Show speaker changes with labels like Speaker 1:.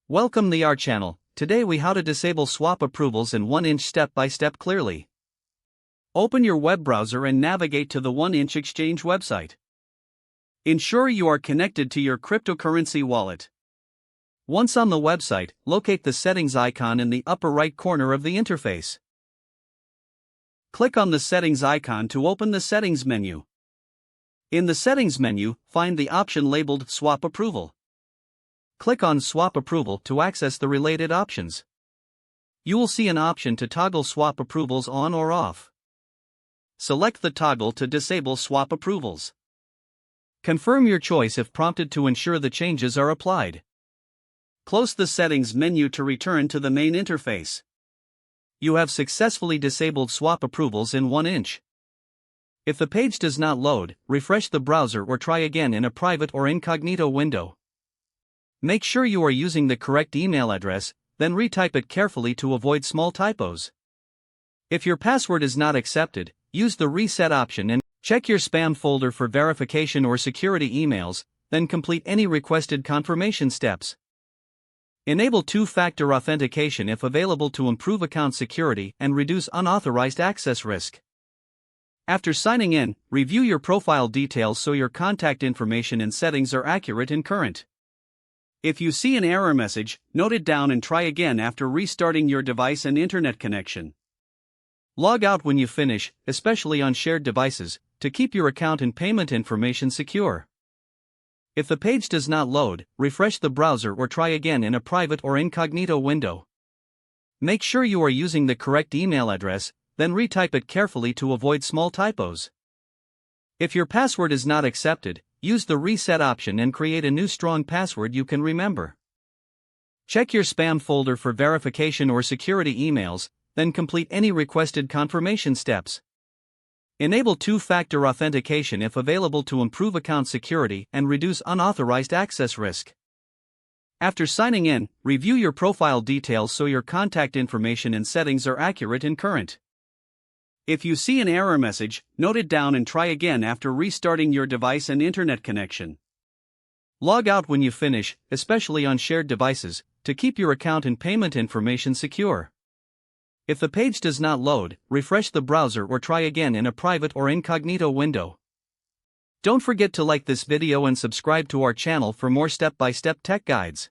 Speaker 1: Welcome to our channel. Today we how to disable swap approvals in 1inch step by step clearly. Open your web browser and navigate to the 1inch Exchange website. Ensure you are connected to your cryptocurrency wallet. Once on the website, locate the settings icon in the upper right corner of the interface. Click on the settings icon to open the settings menu. In the settings menu, find the option labeled Swap Approval. Click on Swap Approval to access the related options. You will see an option to toggle swap approvals on or off. Select the toggle to disable swap approvals. Confirm your choice if prompted to ensure the changes are applied. Close the settings menu to return to the main interface. You have successfully disabled swap approvals in 1inch. If the page does not load, refresh the browser or try again in a private or incognito window. Make sure you are using the correct email address, then retype it carefully to avoid small typos. If your password is not accepted, use the reset option and check your spam folder for verification or security emails, then complete any requested confirmation steps. Enable two-factor authentication if available to improve account security and reduce unauthorized access risk. After signing in, review your profile details so your contact information and settings are accurate and current. If you see an error message, note it down and try again after restarting your device and internet connection. Log out when you finish, especially on shared devices, to keep your account and payment information secure. If the page does not load, refresh the browser or try again in a private or incognito window. Make sure you are using the correct email address, then retype it carefully to avoid small typos. If your password is not accepted, use the reset option and create a new strong password you can remember. Check your spam folder for verification or security emails, then complete any requested confirmation steps. Enable two-factor authentication if available to improve account security and reduce unauthorized access risk. After signing in, review your profile details so your contact information and settings are accurate and current. If you see an error message, note it down and try again after restarting your device and internet connection. Log out when you finish, especially on shared devices, to keep your account and payment information secure. If the page does not load, refresh the browser or try again in a private or incognito window. Don't forget to like this video and subscribe to our channel for more step-by-step tech guides.